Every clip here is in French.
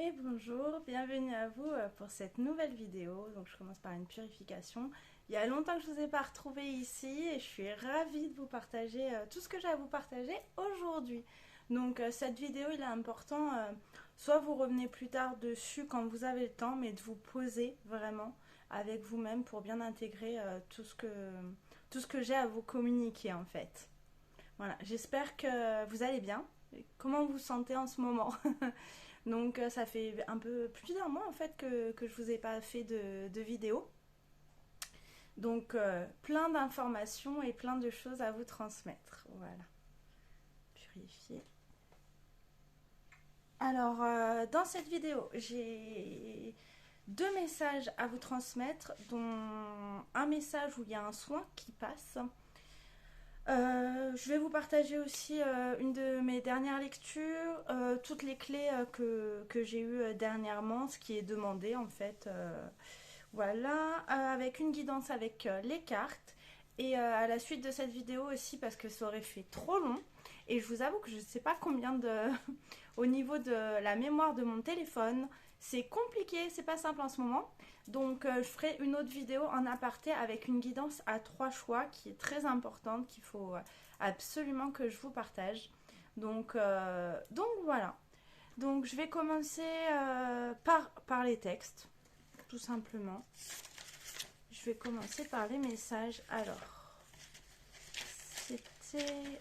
Et bonjour, bienvenue à vous pour cette nouvelle vidéo. Donc je commence par une purification. Il y a longtemps que je ne vous ai pas retrouvé ici et je suis ravie de vous partager tout ce que j'ai à vous partager aujourd'hui. Donc cette vidéo il est important, soit vous revenez plus tard dessus quand vous avez le temps, mais de vous poser vraiment avec vous-même pour bien intégrer tout ce que j'ai à vous communiquer en fait. Voilà, j'espère que vous allez bien. Comment vous vous sentez en ce moment? Donc ça fait un peu plus d'un mois en fait que je vous ai pas fait de vidéo. Donc plein d'informations et plein de choses à vous transmettre. Voilà. Purifier. Alors dans cette vidéo, j'ai deux messages à vous transmettre, dont un message où il y a un soin qui passe. Je vais vous partager aussi une de mes dernières lectures, toutes les clés que j'ai eues dernièrement, ce qui est demandé en fait. Voilà, avec une guidance avec les cartes. Et à la suite de cette vidéo aussi, parce que ça aurait fait trop long. Et je vous avoue que je ne sais pas combien de... au niveau de la mémoire de mon téléphone, c'est compliqué, c'est pas simple en ce moment. Donc je ferai une autre vidéo en aparté avec une guidance à 3 choix qui est très importante, qu'il faut absolument que je vous partage. Donc voilà. Donc je vais commencer par les textes, tout simplement. Je vais commencer par les messages.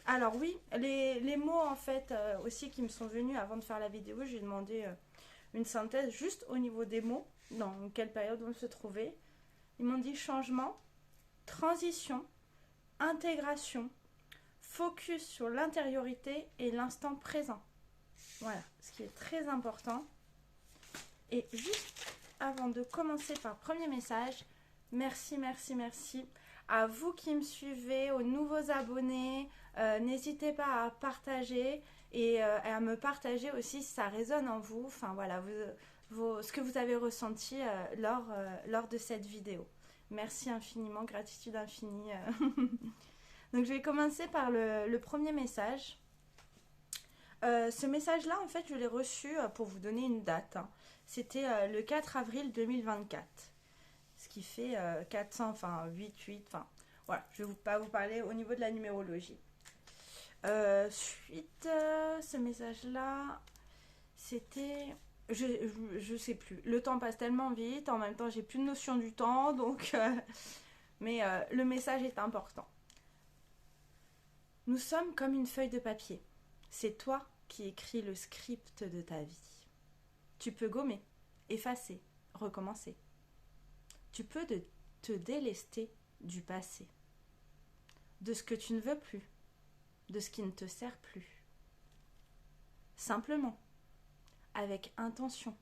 Alors oui, les mots en fait aussi qui me sont venus avant de faire la vidéo, j'ai demandé une synthèse juste au niveau des mots, dans quelle période on se trouvait. Ils m'ont dit changement, transition, intégration, focus sur l'intériorité et l'instant présent. Voilà, ce qui est très important. Et juste avant de commencer par le premier message, merci, merci, merci à vous qui me suivez, aux nouveaux abonnés. N'hésitez pas à partager et à me partager aussi si ça résonne en vous. Enfin voilà, ce que vous avez ressenti lors de cette vidéo. Merci infiniment, gratitude infinie. Donc je vais commencer par le premier message. Ce message-là, en fait, je l'ai reçu pour vous donner une date. Hein. C'était le 4 avril 2024. Ce qui fait 400, enfin 8, enfin voilà, je ne vais pas vous parler au niveau de la numérologie. Ce message-là, c'était... Je sais plus. Le temps passe tellement vite, en même temps j'ai plus de notion du temps, donc... mais le message est important. Nous sommes comme une feuille de papier. C'est toi qui écris le script de ta vie. Tu peux gommer, effacer, recommencer. Tu peux te délester du passé, de ce que tu ne veux plus, de ce qui ne te sert plus. Simplement, avec intention,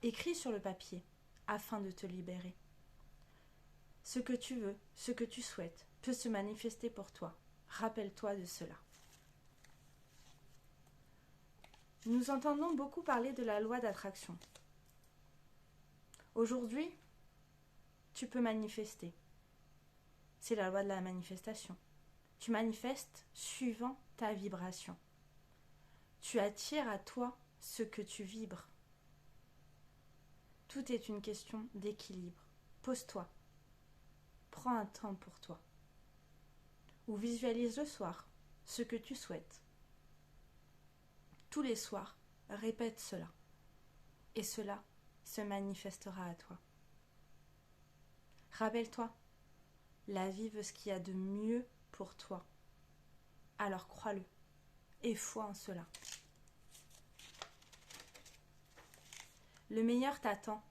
écris sur le papier afin de te libérer. Ce que tu veux, ce que tu souhaites, peut se manifester pour toi. Rappelle-toi de cela. Nous entendons beaucoup parler de la loi d'attraction. Aujourd'hui, tu peux manifester. C'est la loi de la manifestation. Tu manifestes suivant ta vibration. Tu attires à toi ce que tu vibres. Tout est une question d'équilibre. Pose-toi. Prends un temps pour toi. Ou visualise le soir ce que tu souhaites. Tous les soirs, répète cela. Et cela se manifestera à toi. Rappelle-toi, la vie veut ce qu'il y a de mieux pour toi. Alors crois-le et foi en cela. Le meilleur t'attend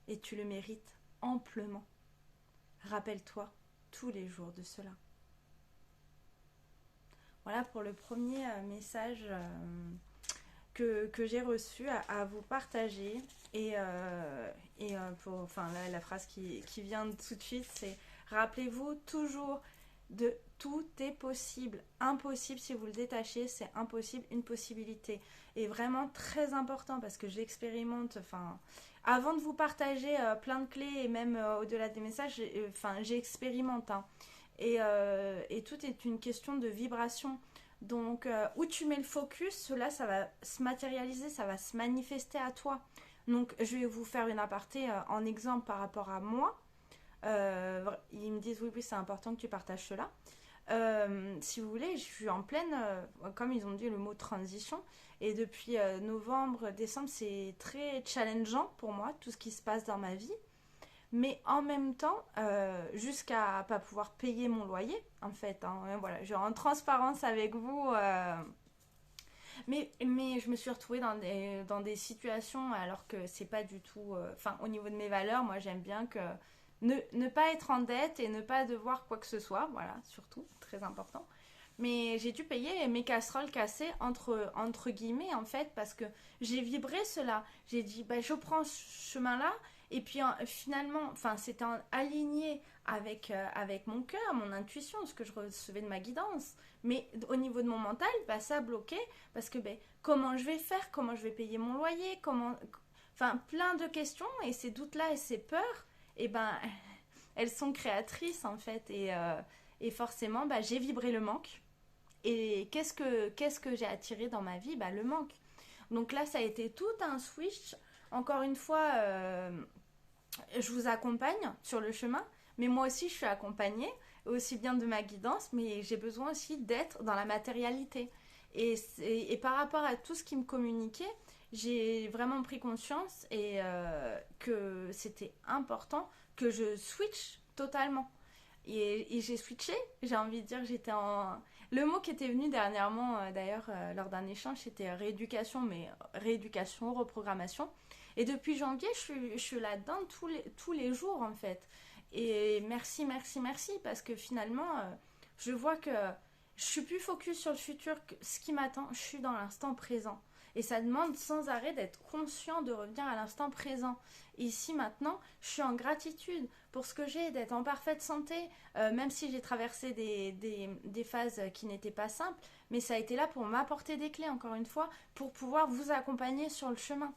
et tu le mérites amplement. Rappelle-toi tous les jours de cela. Voilà pour le premier message que j'ai reçu à vous partager. La phrase qui vient tout de suite, c'est rappelez-vous toujours de tout est possible. Impossible, si vous le détachez, c'est impossible, une possibilité. Et vraiment très important parce que j'expérimente, avant de vous partager plein de clés et même au-delà des messages, j'expérimente. Hein. Et tout est une question de vibration. Donc, où tu mets le focus, cela, ça va se matérialiser, ça va se manifester à toi. Donc, je vais vous faire une aparté en exemple par rapport à moi. Ils me disent, oui, oui, c'est important que tu partages cela. Si vous voulez, je suis en pleine, comme ils ont dit, le mot transition. Et depuis novembre, décembre, c'est très challengeant pour moi, tout ce qui se passe dans ma vie. Mais en même temps, jusqu'à pas pouvoir payer mon loyer, en fait. Hein, voilà, je suis en transparence avec vous. Mais je me suis retrouvée dans des situations alors que c'est pas du tout. Enfin, au niveau de mes valeurs, moi j'aime bien que ne pas être en dette et ne pas devoir quoi que ce soit. Voilà, surtout, très important. Mais j'ai dû payer mes casseroles cassées entre guillemets en fait parce que j'ai vibré cela. J'ai dit bah, je prends ce chemin-là et puis finalement, enfin c'était aligné avec mon cœur, mon intuition, ce que je recevais de ma guidance. Mais au niveau de mon mental, bah, ça a bloqué parce que ben, comment je vais faire, comment je vais payer mon loyer, enfin plein de questions et ces doutes-là et ces peurs, et ben elles sont créatrices en fait et forcément bah, j'ai vibré le manque. Et qu'est-ce que j'ai attiré dans ma vie, bah, le manque. Donc là, ça a été tout un switch. Encore une fois, je vous accompagne sur le chemin, mais moi aussi, je suis accompagnée, aussi bien de ma guidance, mais j'ai besoin aussi d'être dans la matérialité. Et par rapport à tout ce qui me communiquait, j'ai vraiment pris conscience que c'était important que je switch totalement. Et j'ai switché, j'ai envie de dire, j'étais en... Le mot qui était venu dernièrement, d'ailleurs, lors d'un échange, c'était rééducation, mais rééducation, reprogrammation. Et depuis janvier, je suis là-dedans tous les jours, en fait. Et merci, merci, merci, parce que finalement, je vois que je suis plus focus sur le futur, que ce qui m'attend, je suis dans l'instant présent. Et ça demande sans arrêt d'être conscient de revenir à l'instant présent. Ici, maintenant, je suis en gratitude pour ce que j'ai, d'être en parfaite santé, même si j'ai traversé des phases qui n'étaient pas simples, mais ça a été là pour m'apporter des clés, encore une fois, pour pouvoir vous accompagner sur le chemin.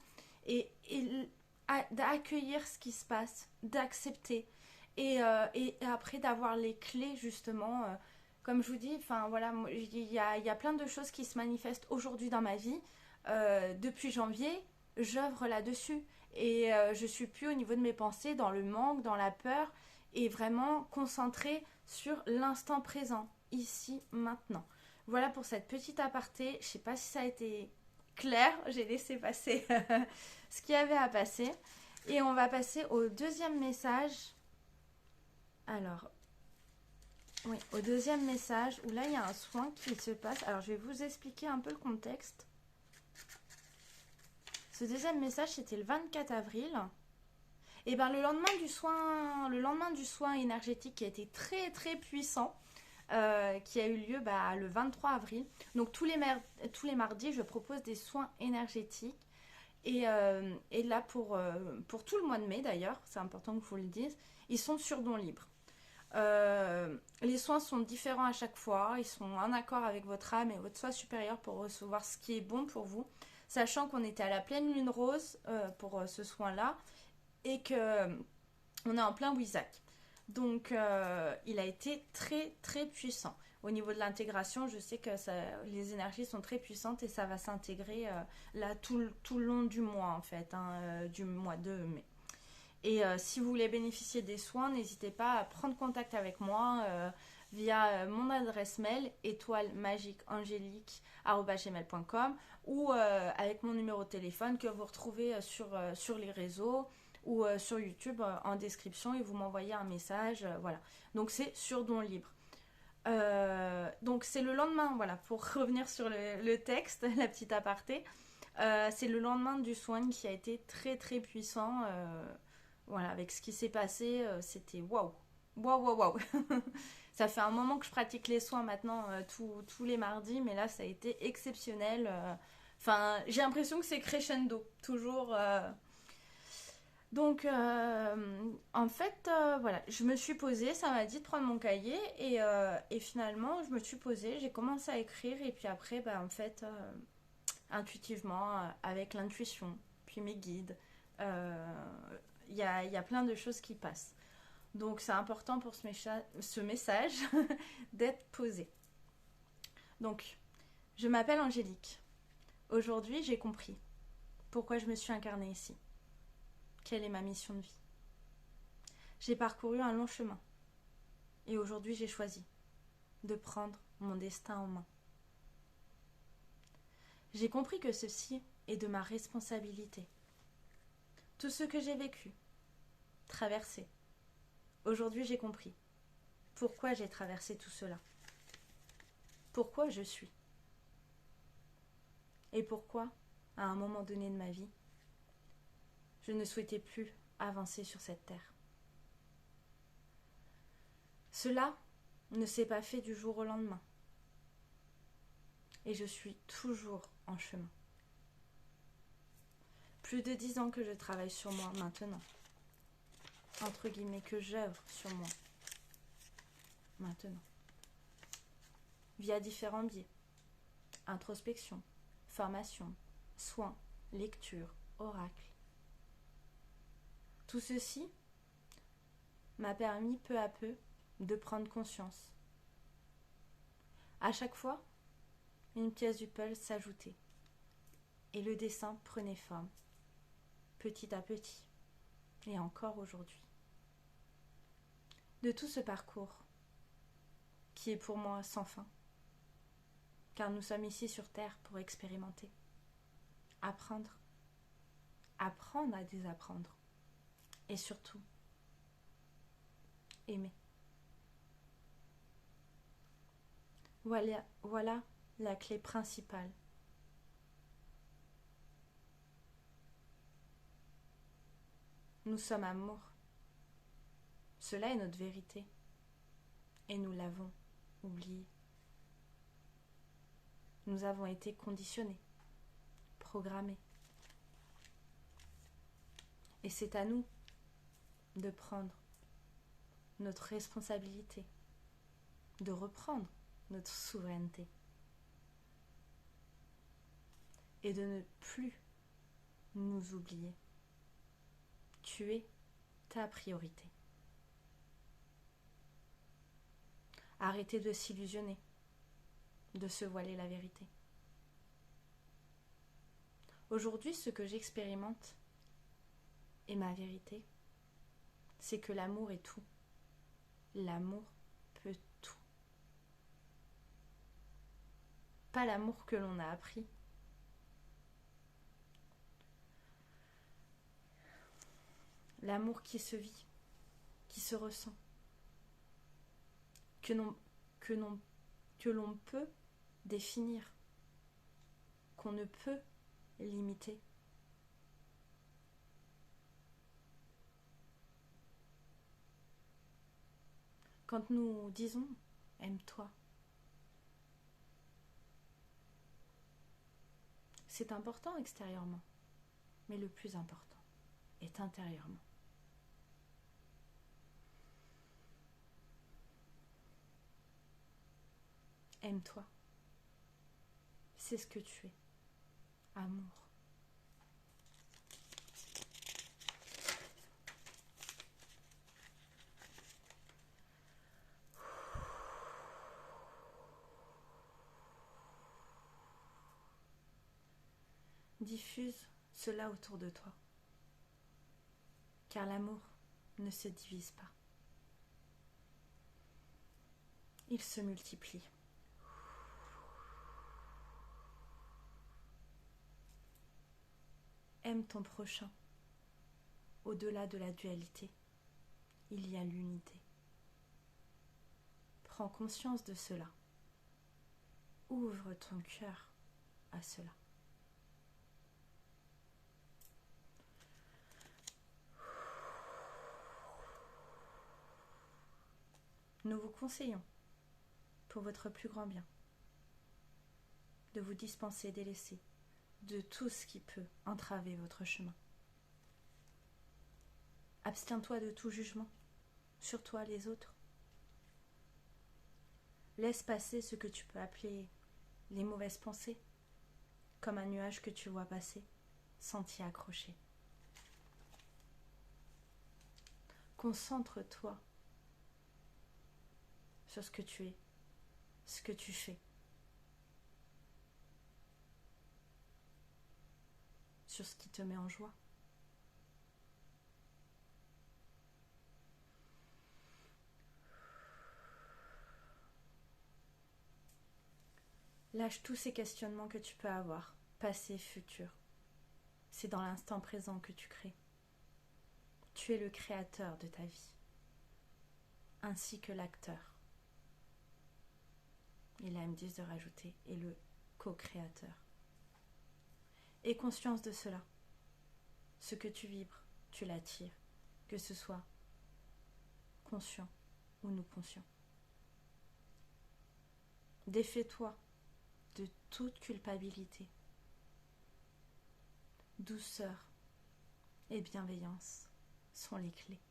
Et d'accueillir ce qui se passe, d'accepter. Et après d'avoir les clés, justement, comme je vous dis, enfin voilà, il y a plein de choses qui se manifestent aujourd'hui dans ma vie. Depuis janvier, j'œuvre là-dessus. Et je suis plus au niveau de mes pensées, dans le manque, dans la peur, et vraiment concentrée sur l'instant présent, ici, maintenant. Voilà pour cette petite aparté. Je sais pas si ça a été clair, j'ai laissé passer ce qu'il y avait à passer. Et on va passer au deuxième message. Alors, oui, au deuxième message, où là, il y a un soin qui se passe. Alors, je vais vous expliquer un peu le contexte. Ce deuxième message, c'était le 24 avril. Et ben le lendemain du soin énergétique qui a été très très puissant, qui a eu lieu bah, le 23 avril. Donc tous les mardis, je propose des soins énergétiques. Et là, pour tout le mois de mai d'ailleurs, c'est important que je vous le dise, ils sont sur don libre. Les soins sont différents à chaque fois, ils sont en accord avec votre âme et votre soi supérieur pour recevoir ce qui est bon pour vous. Sachant qu'on était à la pleine lune rose pour ce soin-là et que on est en plein Wizak. Donc il a été très très puissant. Au niveau de l'intégration, je sais que les énergies sont très puissantes et ça va s'intégrer là tout le long du mois en fait, hein, du mois de mai. Et si vous voulez bénéficier des soins, n'hésitez pas à prendre contact avec moi via mon adresse mail étoilemagiqueangélique@gmail.com ou avec mon numéro de téléphone que vous retrouvez sur les réseaux ou sur YouTube en description et vous m'envoyez un message. Voilà. Donc c'est sur don libre. Donc c'est le lendemain, voilà, pour revenir sur le texte, la petite aparté. C'est le lendemain du soin qui a été très très puissant. Voilà, avec ce qui s'est passé, c'était waouh. Waouh, waouh, waouh. Ça fait un moment que je pratique les soins maintenant, tous les mardis, mais là, ça a été exceptionnel. Enfin, j'ai l'impression que c'est crescendo, toujours. Donc, en fait, voilà, je me suis posée, ça m'a dit de prendre mon cahier, et finalement, je me suis posée, j'ai commencé à écrire, et puis après, bah, en fait, intuitivement, avec l'intuition, puis mes guides, il y a plein de choses qui passent. Donc c'est important pour ce message d'être posé. Donc Je m'appelle Angélique. Aujourd'hui, j'ai compris pourquoi je me suis incarnée ici. Quelle est ma mission de vie? J'ai parcouru un long chemin. Et aujourd'hui, j'ai choisi de prendre mon destin en main. J'ai compris que ceci est de ma responsabilité. Tout ce que j'ai vécu, traversé. Aujourd'hui, j'ai compris pourquoi j'ai traversé tout cela. Pourquoi je suis. Et pourquoi, à un moment donné de ma vie, je ne souhaitais plus avancer sur cette terre. Cela ne s'est pas fait du jour au lendemain. Et je suis toujours en chemin. Plus de 10 ans que je travaille sur moi maintenant. Entre guillemets, que j'œuvre sur moi maintenant. Via différents biais. Introspection, formation, soins, lecture, oracle. Tout ceci m'a permis peu à peu de prendre conscience. À chaque fois, une pièce du puzzle s'ajoutait et le dessin prenait forme, petit à petit, et encore aujourd'hui. De tout ce parcours, qui est pour moi sans fin, car nous sommes ici sur Terre pour expérimenter, apprendre à désapprendre, et surtout, aimer. Voilà la clé principale. Nous sommes amour. Cela est notre vérité. Et nous l'avons oublié. Nous avons été conditionnés, programmés. Et c'est à nous de prendre notre responsabilité, de reprendre notre souveraineté et de ne plus nous oublier. Tu es ta priorité. Arrêtez de s'illusionner, de se voiler la vérité. Aujourd'hui, ce que j'expérimente et ma vérité, c'est que l'amour est tout. L'amour peut tout. Pas l'amour que l'on a appris. L'amour qui se vit, qui se ressent, que l'on peut définir, qu'on ne peut limiter. Quand nous disons « aime-toi », c'est important extérieurement, mais le plus important est intérieurement. Aime-toi. C'est ce que tu es. Amour. Diffuse cela autour de toi. Car l'amour ne se divise pas. Il se multiplie. Aime ton prochain. Au-delà de la dualité, il y a l'unité. Prends conscience de cela. Ouvre ton cœur à cela. Nous vous conseillons, pour votre plus grand bien, de vous dispenser, délaisser de tout ce qui peut entraver votre chemin. Abstiens-toi de tout jugement, sur toi, les autres. Laisse passer ce que tu peux appeler les mauvaises pensées, comme un nuage que tu vois passer, sans t'y accrocher. Concentre-toi sur ce que tu es, ce que tu fais. sur ce qui te met en joie. Lâche tous ces questionnements que tu peux avoir, passé, futur. C'est dans l'instant présent que tu crées. Tu es le créateur de ta vie, ainsi que l'acteur. Et là, ils me disent de rajouter, et le co-créateur. Aie conscience de cela. Ce que tu vibres, tu l'attires, que ce soit conscient ou non conscient. Défais-toi de toute culpabilité. Douceur et bienveillance sont les clés.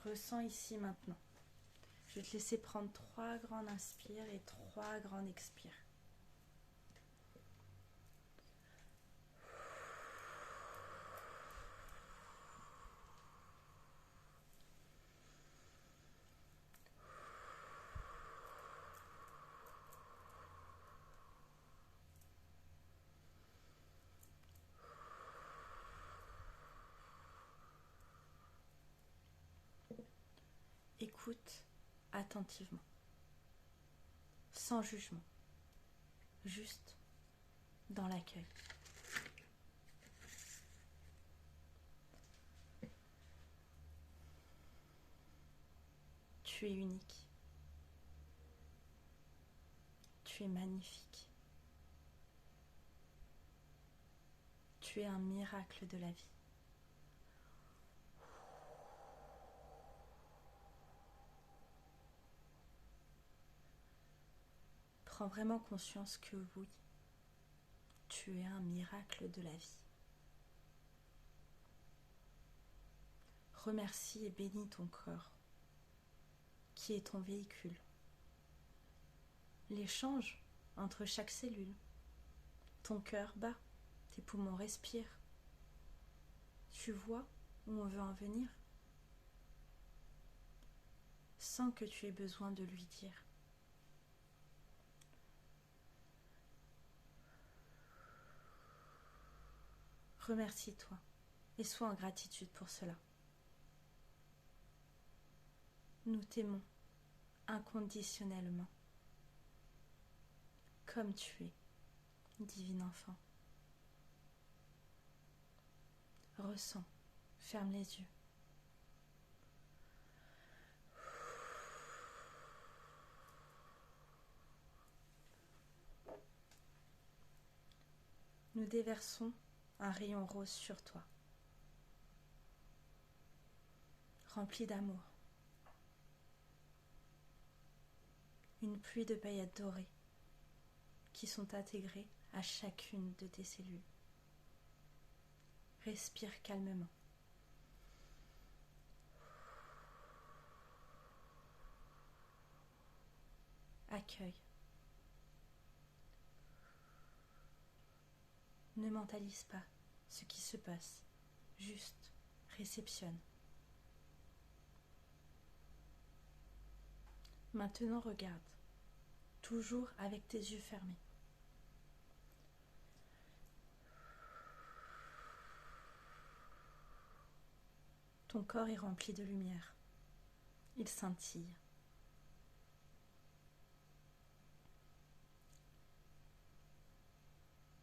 Ressens ici maintenant. Je vais te laisser prendre 3 grandes inspires et 3 grandes expires. Écoute attentivement, sans jugement, juste dans l'accueil. Tu es unique. Tu es magnifique. Tu es un miracle de la vie. Prends vraiment conscience que oui, tu es un miracle de la vie. Remercie et bénis ton corps, qui est ton véhicule. L'échange entre chaque cellule. Ton cœur bat, tes poumons respirent. Tu vois où on veut en venir, sans que tu aies besoin de lui dire. Remercie-toi et sois en gratitude pour cela. Nous t'aimons inconditionnellement, comme tu es, divin enfant. Ressens, ferme les yeux. Nous déversons un rayon rose sur toi, rempli d'amour. Une pluie de paillettes dorées qui sont intégrées à chacune de tes cellules. Respire calmement. Accueille. Ne mentalise pas ce qui se passe, juste réceptionne. Maintenant regarde, toujours avec tes yeux fermés. Ton corps est rempli de lumière, il scintille.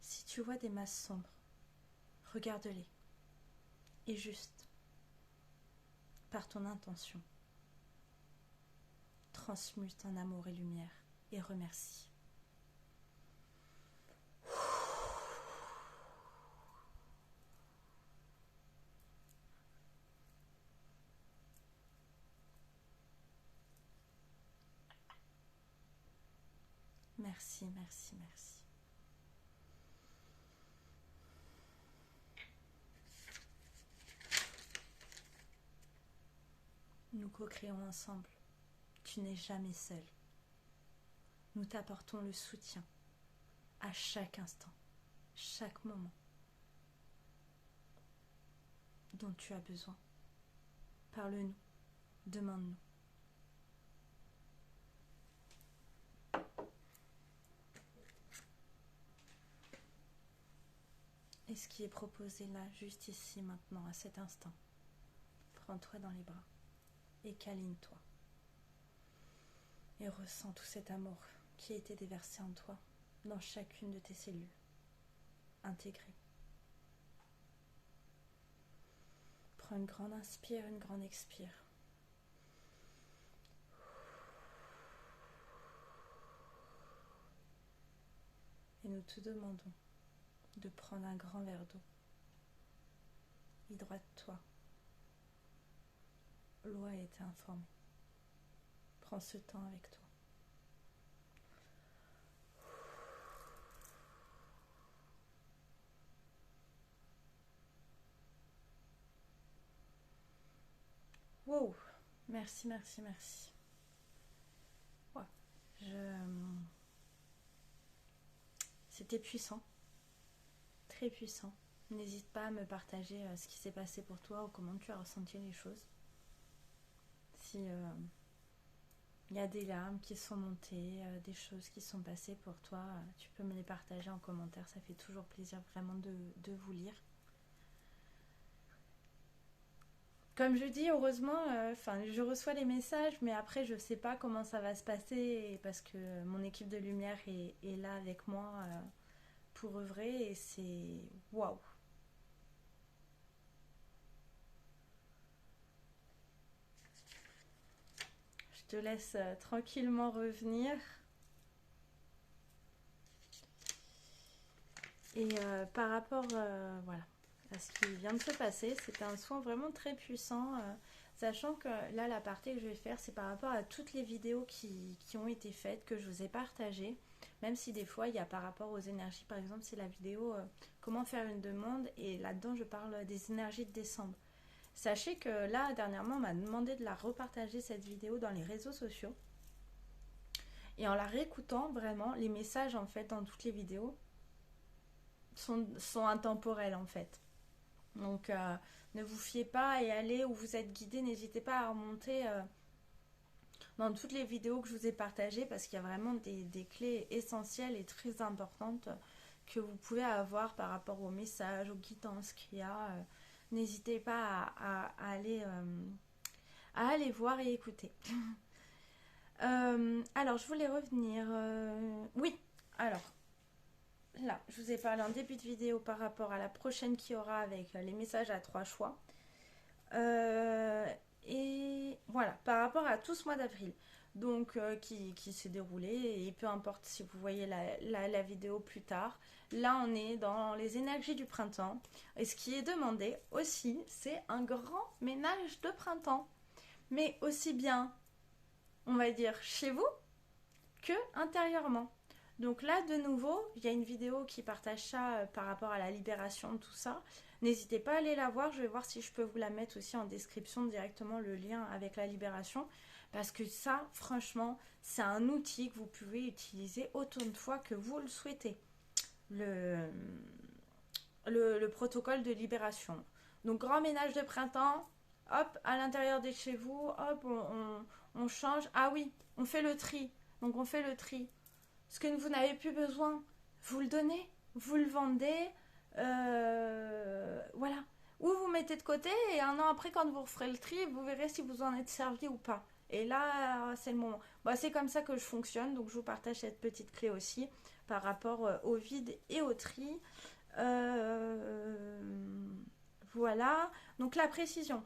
Si tu vois des masses sombres, regarde-les et juste, par ton intention, transmute en amour et lumière et remercie. Merci, merci, merci. Nous co-créons ensemble. Tu n'es jamais seul. Nous t'apportons le soutien à chaque instant, chaque moment dont tu as besoin. Parle-nous, demande-nous. et ce qui est proposé là, juste ici, maintenant, à cet instant. Prends-toi dans les bras et câline-toi. Et ressens tout cet amour qui a été déversé en toi, dans chacune de tes cellules, intégrées. Prends une grande inspire, une grande expire. Et nous te demandons de prendre un grand verre d'eau. Hydrate-toi. L'eau a été informée. Prends ce temps avec toi. Wow, merci, merci, merci. Ouais, C'était puissant, très puissant. N'hésite pas à me partager ce qui s'est passé pour toi ou comment tu as ressenti les choses. Si il y a des larmes qui sont montées, des choses qui sont passées pour toi, tu peux me les partager en commentaire. Ça fait toujours plaisir vraiment de vous lire. Comme je dis, heureusement, je reçois les messages, mais après, je sais pas comment ça va se passer parce que mon équipe de lumière est là avec moi pour œuvrer et c'est waouh. Je te laisse tranquillement revenir. Et par rapport voilà, à ce qui vient de se passer, c'était un soin vraiment très puissant. Sachant que là, la partie que je vais faire, c'est par rapport à toutes les vidéos qui ont été faites, que je vous ai partagées. Même si des fois, il y a par rapport aux énergies, par exemple, c'est la vidéo comment faire une demande. Et là-dedans, je parle des énergies de décembre. Sachez que là, dernièrement, on m'a demandé de la repartager, cette vidéo, dans les réseaux sociaux. Et en la réécoutant, vraiment, les messages, en fait, dans toutes les vidéos sont intemporels, en fait. Donc, ne vous fiez pas et allez où vous êtes guidé. N'hésitez pas à remonter dans toutes les vidéos que je vous ai partagées parce qu'il y a vraiment des clés essentielles et très importantes que vous pouvez avoir par rapport aux messages, aux guidances qu'il y a. N'hésitez pas à aller voir et écouter. Alors, je voulais revenir. Oui, alors, là, je vous ai parlé en début de vidéo par rapport à la prochaine qu'il y aura avec les messages à 3 choix. Et voilà, par rapport à tout ce mois d'avril, donc qui s'est déroulé, et peu importe si vous voyez la vidéo plus tard, là on est dans les énergies du printemps, et ce qui est demandé aussi, c'est un grand ménage de printemps, mais aussi bien, on va dire, chez vous, que intérieurement. Donc là, de nouveau, il y a une vidéo qui partage ça par rapport à la libération de tout ça. N'hésitez pas à aller la voir. Je vais voir si je peux vous la mettre aussi en description directement, le lien avec la libération. Parce que ça, franchement, c'est un outil que vous pouvez utiliser autant de fois que vous le souhaitez. Le protocole de libération. Donc, grand ménage de printemps. Hop, à l'intérieur de chez vous. Hop, on change. Ah oui, on fait le tri. Donc, on fait le tri. Ce que vous n'avez plus besoin, vous le donnez, vous le vendez, voilà. Ou vous mettez de côté et un an après, quand vous referez le tri, vous verrez si vous en êtes servi ou pas. Et là, c'est le moment. Bon, c'est comme ça que je fonctionne, donc je vous partage cette petite clé aussi par rapport au vide et au tri. Voilà. Donc la précision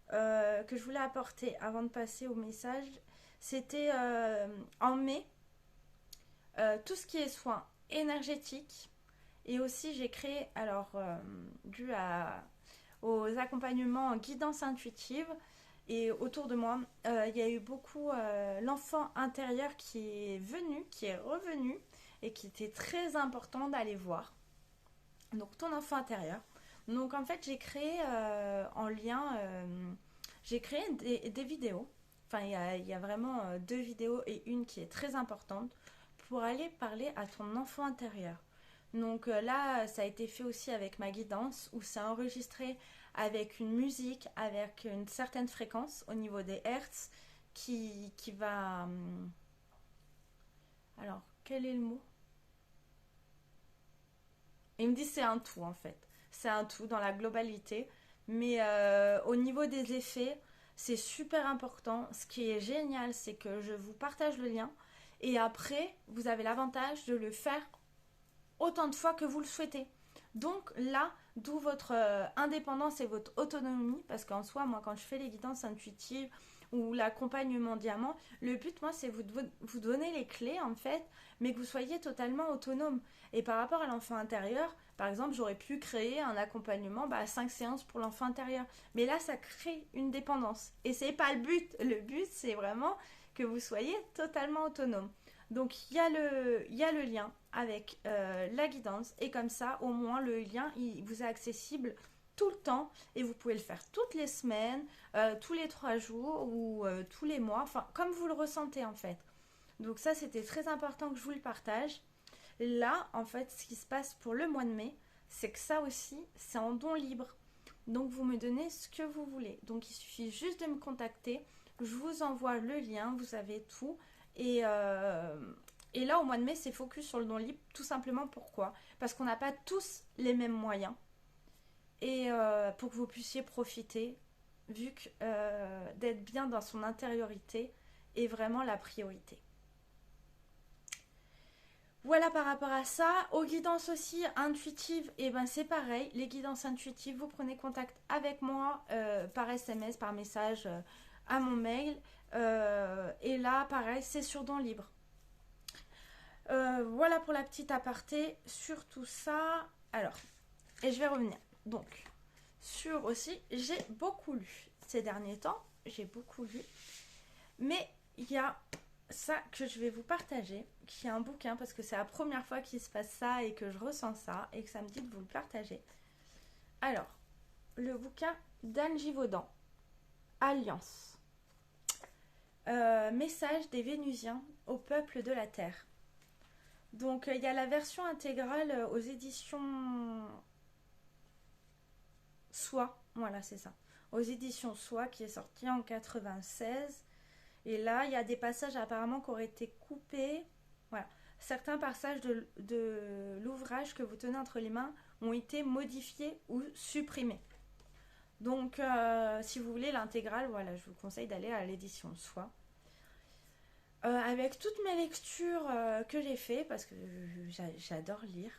que je voulais apporter avant de passer au message, c'était en mai. Tout ce qui est soins énergétiques et aussi j'ai créé, alors dû aux accompagnements en guidance intuitive et autour de moi il y a eu beaucoup l'enfant intérieur qui est venu, qui est revenu et qui était très important d'aller voir, donc ton enfant intérieur. Donc en fait j'ai créé en lien j'ai créé des vidéos, enfin il y a vraiment 2 vidéos et une qui est très importante pour aller parler à ton enfant intérieur. Donc là, ça a été fait aussi avec ma guidance où c'est enregistré avec une musique, avec une certaine fréquence au niveau des hertz qui va... Alors, quel est le mot? Il me dit c'est un tout en fait. c'est un tout dans la globalité. Mais au niveau des effets, c'est super important. Ce qui est génial, c'est que je vous partage le lien. Et après, vous avez l'avantage de le faire autant de fois que vous le souhaitez. Donc là, d'où votre indépendance et votre autonomie, parce qu'en soi, moi, quand je fais les guidances intuitives ou l'accompagnement diamant, le but, moi, c'est vous donner les clés, en fait, mais que vous soyez totalement autonome. Et par rapport à l'enfant intérieur, par exemple, j'aurais pu créer un accompagnement à 5 séances pour l'enfant intérieur. Mais là, ça crée une dépendance. Et c'est pas le but. Le but, c'est vraiment que vous soyez totalement autonome. Donc il y a le lien avec la guidance et comme ça au moins le lien il vous est accessible tout le temps et vous pouvez le faire toutes les semaines, tous les 3 jours ou tous les mois, enfin comme vous le ressentez en fait. Donc ça c'était très important que je vous le partage. Là en fait ce qui se passe pour le mois de mai c'est que ça aussi c'est en don libre. Donc vous me donnez ce que vous voulez. Donc il suffit juste de me contacter, je vous envoie le lien, vous avez tout. Et, et là, au mois de mai, c'est focus sur le don libre. Tout simplement pourquoi? Parce qu'on n'a pas tous les mêmes moyens. Et pour que vous puissiez profiter, vu que d'être bien dans son intériorité est vraiment la priorité. Voilà par rapport à ça. Aux guidances aussi intuitives, et ben c'est pareil. Les guidances intuitives, vous prenez contact avec moi par SMS, par message à mon mail. Et là, pareil, c'est sur don libre. Voilà pour la petite aparté sur tout ça. Alors, et je vais revenir. Donc, sur aussi, j'ai beaucoup lu ces derniers temps. J'ai beaucoup lu. Mais il y a ça que je vais vous partager, qui est un bouquin, parce que c'est la première fois qu'il se passe ça et que je ressens ça, et que ça me dit de vous le partager. Alors, le bouquin d'Anne Givaudan, Alliance. Message des Vénusiens au peuple de la Terre. Donc il y a la version intégrale aux éditions Soi, voilà c'est ça, aux éditions Soi qui est sortie en 96. Et là il y a des passages apparemment qui auraient été coupés. Voilà, certains passages de l'ouvrage que vous tenez entre les mains ont été modifiés ou supprimés. Donc si vous voulez l'intégrale, voilà, je vous conseille d'aller à l'édition Soi. Avec toutes mes lectures que j'ai fait, parce que j'adore lire.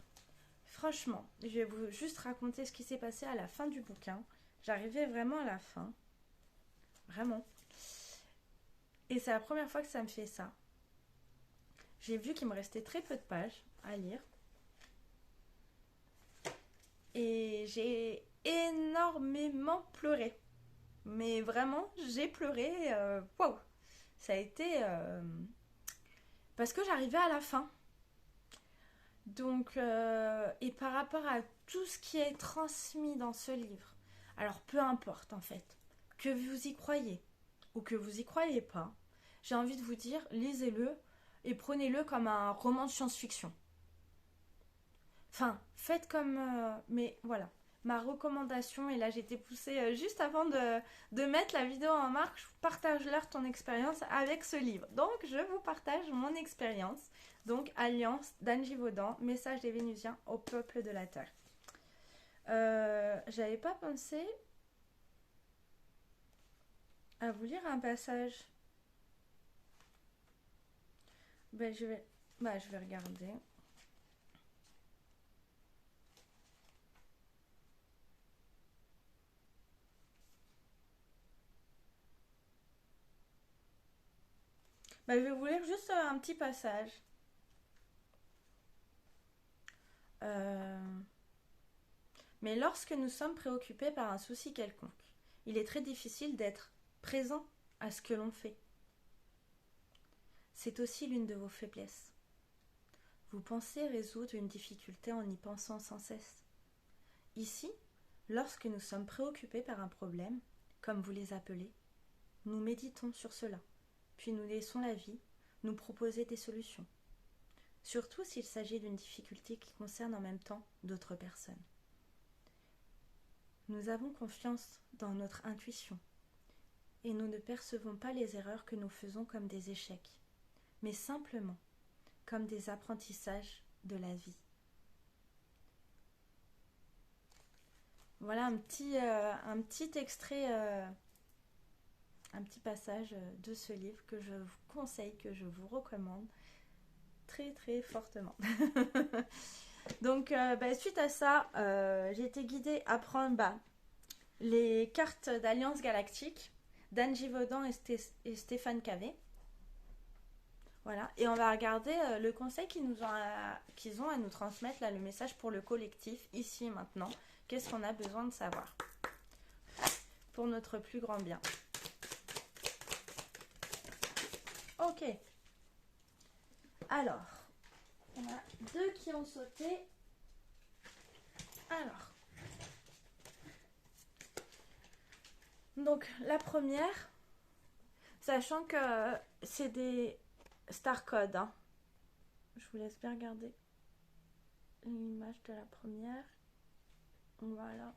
Franchement, je vais vous juste raconter ce qui s'est passé à la fin du bouquin. J'arrivais vraiment à la fin. Vraiment. Et c'est la première fois que ça me fait ça. J'ai vu qu'il me restait très peu de pages à lire. Et j'ai énormément pleuré. Mais vraiment, j'ai pleuré. Waouh! Ça a été... parce que j'arrivais à la fin. Donc, et par rapport à tout ce qui est transmis dans ce livre, alors peu importe en fait, que vous y croyez ou que vous y croyez pas, j'ai envie de vous dire, lisez-le et prenez-le comme un roman de science-fiction. Enfin, faites comme... mais voilà, ma recommandation, et là j'étais poussée juste avant de mettre la vidéo en marche, partage-leur ton expérience avec ce livre. Donc je vous partage mon expérience. Donc Alliance d'Anne Givaudan, Message des Vénusiens au peuple de la Terre. J'avais pas pensé à vous lire un passage. Je vais regarder. Je vais vous lire juste un petit passage. Mais lorsque nous sommes préoccupés par un souci quelconque, il est très difficile d'être présent à ce que l'on fait. C'est aussi l'une de vos faiblesses. Vous pensez résoudre une difficulté en y pensant sans cesse. Ici, lorsque nous sommes préoccupés par un problème, comme vous les appelez, nous méditons sur cela, puis nous laissons la vie nous proposer des solutions. Surtout s'il s'agit d'une difficulté qui concerne en même temps d'autres personnes. Nous avons confiance dans notre intuition et nous ne percevons pas les erreurs que nous faisons comme des échecs, mais simplement comme des apprentissages de la vie. Voilà un petit extrait, un petit passage de ce livre que je vous conseille, que je vous recommande très très fortement. Donc suite à ça, j'ai été guidée à prendre les cartes d'Alliance Galactique d'Anne Givaudan et Stéphane Cavé. Voilà, et on va regarder le conseil qu'ils ont à nous transmettre, là, le message pour le collectif, ici et maintenant. Qu'est-ce qu'on a besoin de savoir pour notre plus grand bien. Ok. Alors, on a deux qui ont sauté. Alors. Donc, la première, sachant que c'est des star codes, hein. Je vous laisse bien regarder l'image de la première. Voilà.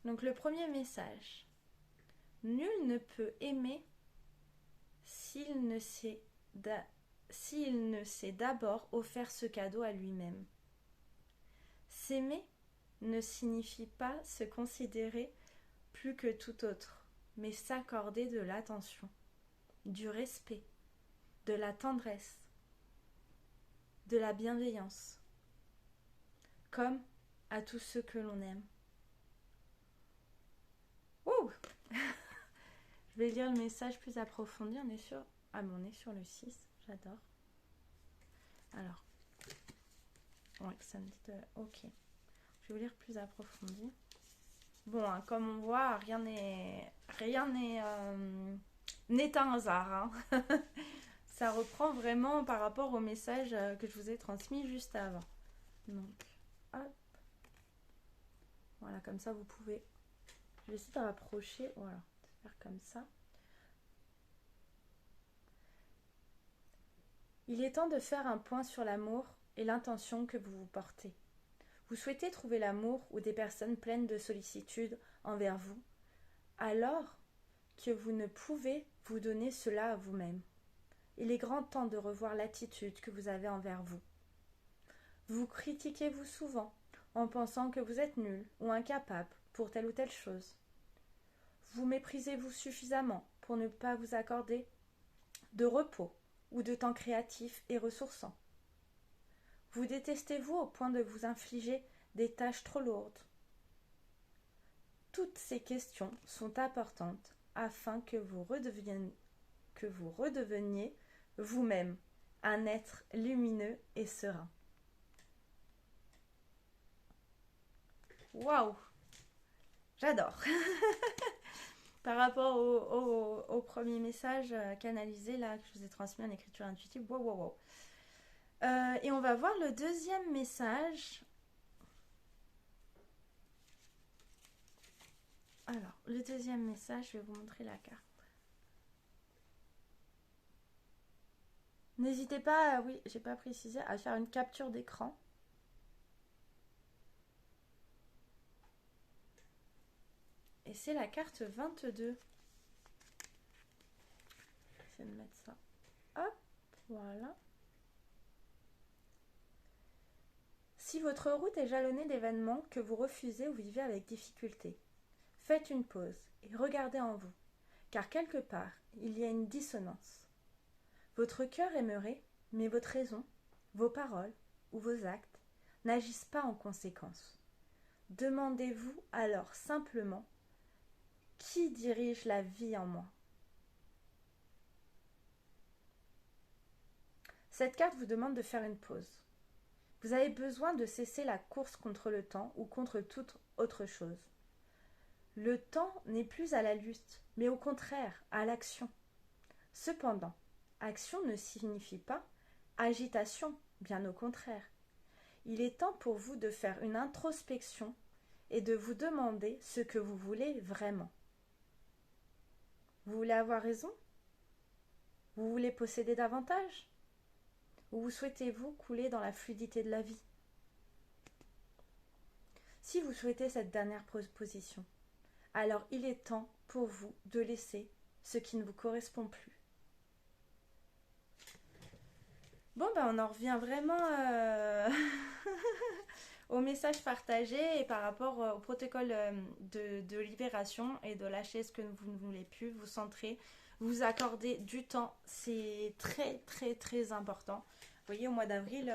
Donc, le premier message. Nul ne peut aimer s'il ne s'est d'abord offert ce cadeau à lui-même. S'aimer ne signifie pas se considérer plus que tout autre, mais s'accorder de l'attention, du respect, de la tendresse, de la bienveillance, comme à tous ceux que l'on aime. Ouh. Je vais lire le message plus approfondi. On est sur... Ah mais on est sur le 6, j'adore. Alors. Ouais, ça me dit de... Ok. Je vais vous lire plus approfondi. Bon, hein, comme on voit, rien n'est un hasard. Hein. Ça reprend vraiment par rapport au message que je vous ai transmis juste avant. Donc, hop. Voilà, comme ça vous pouvez... Je vais essayer de rapprocher. Voilà, faire comme ça. Il est temps de faire un point sur l'amour et l'intention que vous vous portez. Vous souhaitez trouver l'amour ou des personnes pleines de sollicitude envers vous, alors que vous ne pouvez vous donner cela à vous-même. Il est grand temps de revoir l'attitude que vous avez envers vous. Vous critiquez-vous souvent en pensant que vous êtes nul ou incapable pour telle ou telle chose. Vous méprisez-vous suffisamment pour ne pas vous accorder de repos ou de temps créatif et ressourçant. Vous détestez-vous au point de vous infliger des tâches trop lourdes. Toutes ces questions sont importantes afin que vous redeveniez vous-même un être lumineux et serein. Waouh! J'adore! Par rapport au premier message canalisé là, que je vous ai transmis en écriture intuitive, waouh! Et on va voir le deuxième message. Alors, le deuxième message, je vais vous montrer la carte. N'hésitez pas, oui, j'ai pas précisé, à faire une capture d'écran. Et c'est la carte 22. J'essaie de mettre ça. Hop, voilà. Si votre route est jalonnée d'événements que vous refusez ou vivez avec difficulté, faites une pause et regardez en vous, car quelque part, il y a une dissonance. Votre cœur aimerait, mais votre raison, vos paroles ou vos actes n'agissent pas en conséquence. Demandez-vous alors simplement qui dirige la vie en moi. Cette carte vous demande de faire une pause. Vous avez besoin de cesser la course contre le temps ou contre toute autre chose. Le temps n'est plus à la lutte, mais au contraire, à l'action. Cependant, action ne signifie pas agitation, bien au contraire. Il est temps pour vous de faire une introspection et de vous demander ce que vous voulez vraiment. Vous voulez avoir raison? Vous voulez posséder davantage? Ou souhaitez-vous couler dans la fluidité de la vie? Si vous souhaitez cette dernière position, alors il est temps pour vous de laisser ce qui ne vous correspond plus. Bon, on en revient vraiment au message partagé et par rapport au protocole de libération et de lâcher ce que vous ne voulez plus, vous centrer, vous accorder du temps. C'est très très très important. Vous voyez, au mois d'avril,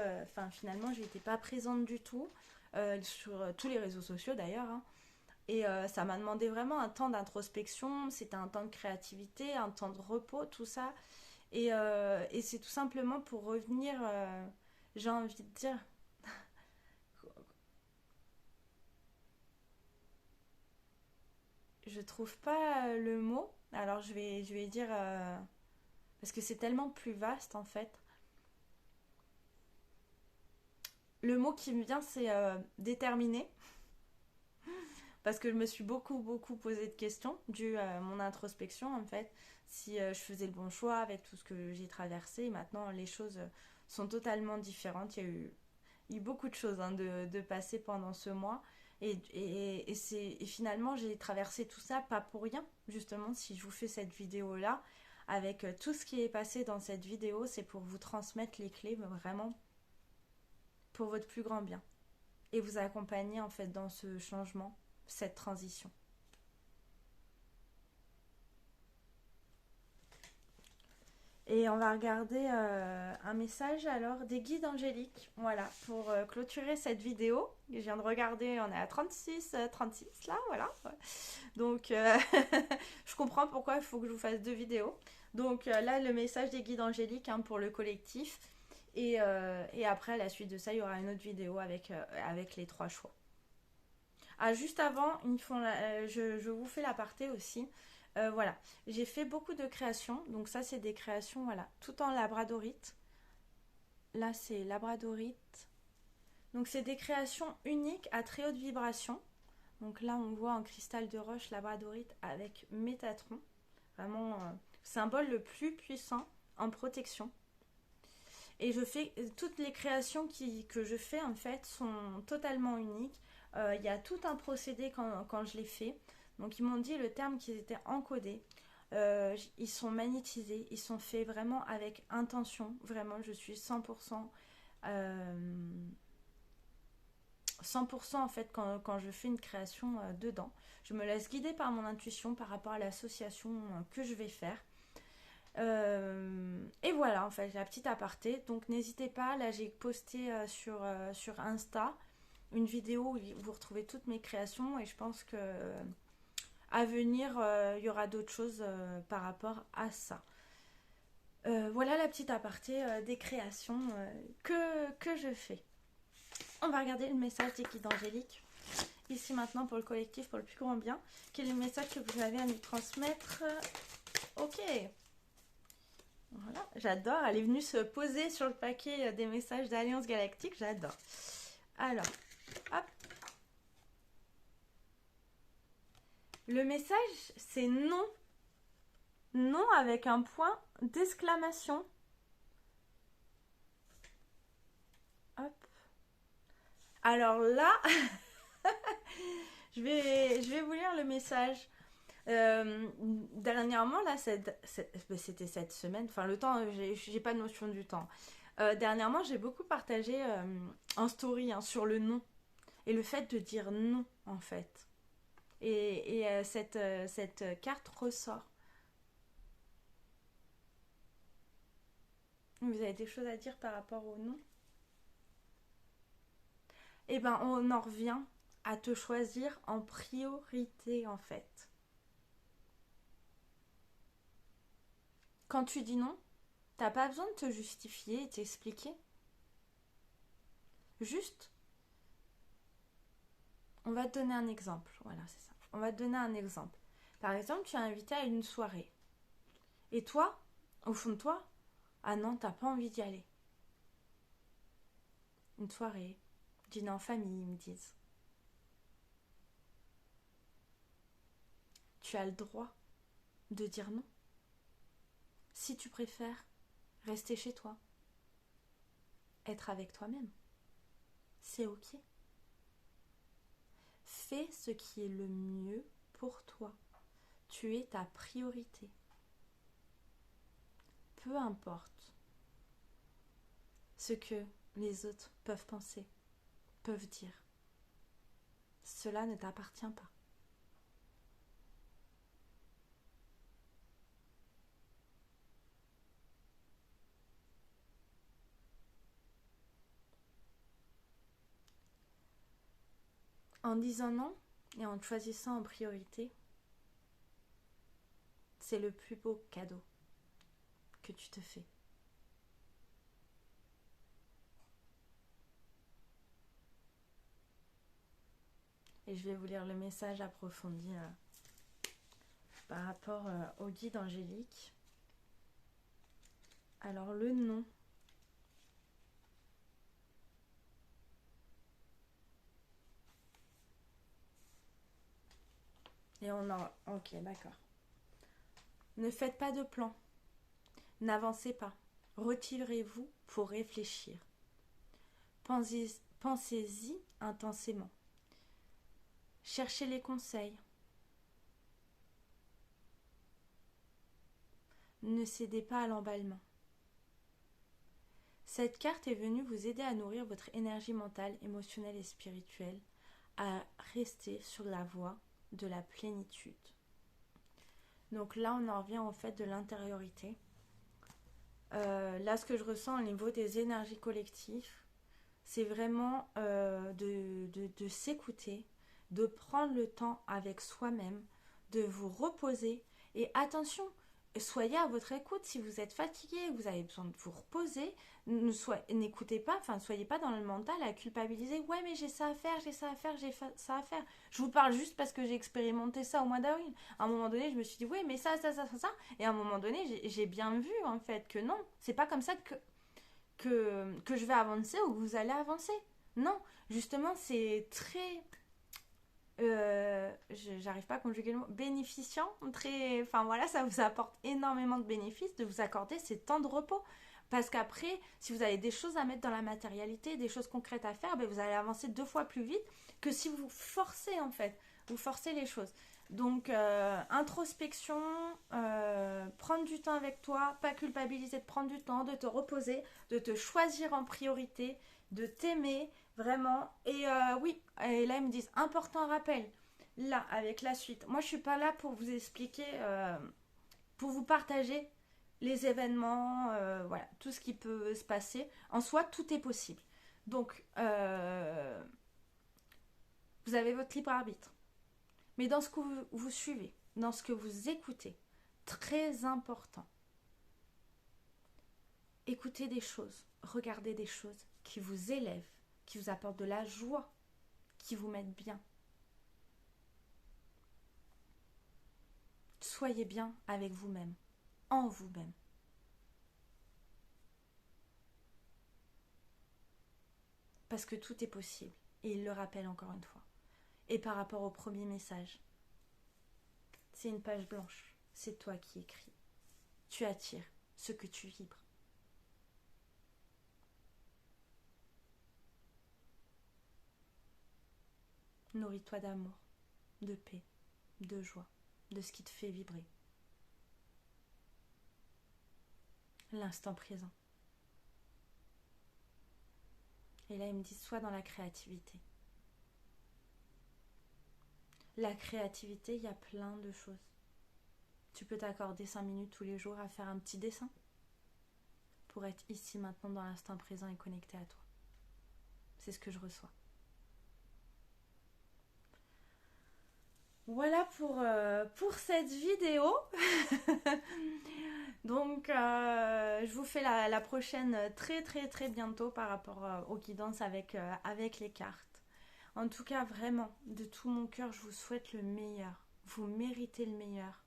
finalement, je n'étais pas présente du tout, sur tous les réseaux sociaux d'ailleurs, hein. Et ça m'a demandé vraiment un temps d'introspection, c'était un temps de créativité, un temps de repos, tout ça. Et c'est tout simplement pour revenir, j'ai envie de dire, je trouve pas le mot. Alors je vais dire, parce que c'est tellement plus vaste en fait. Le mot qui me vient, c'est déterminé. Parce que je me suis beaucoup, beaucoup posé de questions, dû à mon introspection en fait. Si je faisais le bon choix avec tout ce que j'ai traversé. Maintenant, les choses sont totalement différentes. Il y a eu beaucoup de choses, hein, de passer pendant ce mois. Et finalement, j'ai traversé tout ça pas pour rien. Justement, si je vous fais cette vidéo-là, avec tout ce qui est passé dans cette vidéo, c'est pour vous transmettre les clés, vraiment pour votre plus grand bien. Et vous accompagner en fait dans ce changement, cette transition. Et on va regarder un message alors des guides angéliques. Voilà, pour clôturer cette vidéo. Je viens de regarder, on est à 36 là, voilà. Donc, je comprends pourquoi il faut que je vous fasse deux vidéos. Donc là, le message des guides angéliques, hein, pour le collectif. Et après, à la suite de ça, il y aura une autre vidéo avec les trois choix. Ah, juste avant, je vous fais l'aparté aussi. Voilà, j'ai fait beaucoup de créations. Donc ça, c'est des créations, voilà, tout en labradorite. Là, c'est labradorite. Donc c'est des créations uniques à très haute vibration. Donc là, on voit un cristal de roche labradorite avec Métatron. Vraiment, symbole le plus puissant en protection. Et je fais toutes les créations que je fais en fait sont totalement uniques. Il y a tout un procédé quand je les fais. Donc ils m'ont dit le terme qu'ils étaient encodés. Ils sont magnétisés, ils sont faits vraiment avec intention. Vraiment, je suis 100%, 100% en fait quand je fais une création dedans. Je me laisse guider par mon intuition par rapport à l'association que je vais faire. Et voilà, en fait, la petite aparté. Donc n'hésitez pas, là j'ai posté sur Insta une vidéo où vous retrouvez toutes mes créations et je pense que à venir, il y aura d'autres choses par rapport à ça. Voilà la petite aparté des créations que je fais. On va regarder le message des guides angéliques. Ici maintenant pour le collectif, pour le plus grand bien. Quel est le message que vous avez à nous transmettre? Ok. Voilà, j'adore. Elle est venue se poser sur le paquet des messages d'Alliance Galactique. J'adore. Alors, hop. Le message, c'est non. Non avec un point d'exclamation. Hop. Alors là, je vais vous lire le message. Dernièrement, là, c'était cette semaine. Enfin, le temps, j'ai pas de notion du temps. Dernièrement, j'ai beaucoup partagé en story, hein, sur le non. Et le fait de dire non, en fait. Et cette carte ressort. Vous avez des choses à dire par rapport au non? Eh ben, on en revient à te choisir en priorité, en fait. Quand tu dis non, t'as pas besoin de te justifier et t'expliquer. Juste, on va te donner un exemple. Voilà, c'est ça. On va te donner un exemple. Par exemple, tu es invité à une soirée. Et toi, au fond de toi, ah non, t'as pas envie d'y aller. Une soirée, dîner en famille, ils me disent. Tu as le droit de dire non. Si tu préfères rester chez toi, être avec toi-même, c'est ok. Fais ce qui est le mieux pour toi. Tu es ta priorité. Peu importe ce que les autres peuvent penser, peuvent dire. Cela ne t'appartient pas. En disant non et en te choisissant en priorité, c'est le plus beau cadeau que tu te fais. Et je vais vous lire le message approfondi par rapport au guide angélique. Alors le non. Et on en... Ok, d'accord. Ne faites pas de plan. N'avancez pas. Retirez-vous pour réfléchir. Pensez-y intensément. Cherchez les conseils. Ne cédez pas à l'emballement. Cette carte est venue vous aider à nourrir votre énergie mentale, émotionnelle et spirituelle, à rester sur la voie de la plénitude. Donc là, on en revient au fait de l'intériorité. Là, ce que je ressens au niveau des énergies collectives, c'est vraiment de s'écouter, de prendre le temps avec soi-même, de vous reposer. Et attention, soyez à votre écoute. Si vous êtes fatigué, vous avez besoin de vous reposer, n'écoutez pas, enfin, ne soyez pas dans le mental à culpabiliser. Ouais, mais j'ai ça à faire, j'ai ça à faire, j'ai ça à faire. Je vous parle juste parce que j'ai expérimenté ça au mois d'avril. À un moment donné, je me suis dit, oui, mais ça. Et à un moment donné, j'ai bien vu, en fait, que non, c'est pas comme ça que je vais avancer ou que vous allez avancer. Non, justement, c'est très... j'arrive pas à conjuguer le mot, bénéficiant, très, enfin voilà, ça vous apporte énormément de bénéfices de vous accorder ces temps de repos. Parce qu'après, si vous avez des choses à mettre dans la matérialité, des choses concrètes à faire, ben vous allez avancer 2 fois plus vite que si vous forcez en fait, vous forcez les choses. Donc, introspection, prendre du temps avec toi, pas culpabiliser de prendre du temps, de te reposer, de te choisir en priorité, de t'aimer, vraiment. Et oui, et là ils me disent, important rappel, là, avec la suite. Moi je suis pas là pour vous expliquer, pour vous partager les événements, voilà, tout ce qui peut se passer. En soi, tout est possible. Donc, vous avez votre libre arbitre. Mais dans ce que vous suivez, dans ce que vous écoutez, très important, écoutez des choses, regardez des choses qui vous élèvent, qui vous apportent de la joie, qui vous mettent bien. Soyez bien avec vous-même, en vous-même. Parce que tout est possible. Et il le rappelle encore une fois. Et par rapport au premier message, c'est une page blanche. C'est toi qui écris. Tu attires ce que tu vibres. Nourris-toi d'amour, de paix, de joie, de ce qui te fait vibrer. L'instant présent. Et là, il me dit, sois dans la créativité. La créativité, il y a plein de choses. Tu peux t'accorder 5 minutes tous les jours à faire un petit dessin pour être ici, maintenant, dans l'instant présent et connecté à toi. C'est ce que je reçois. Voilà pour cette vidéo. Donc, je vous fais la prochaine très très très bientôt par rapport aux guidances avec les cartes. En tout cas, vraiment, de tout mon cœur, je vous souhaite le meilleur. Vous méritez le meilleur.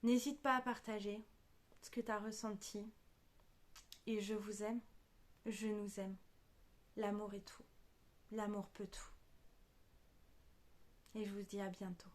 N'hésite pas à partager ce que tu as ressenti. Et je vous aime, je nous aime. L'amour est tout. L'amour peut tout. Et je vous dis à bientôt.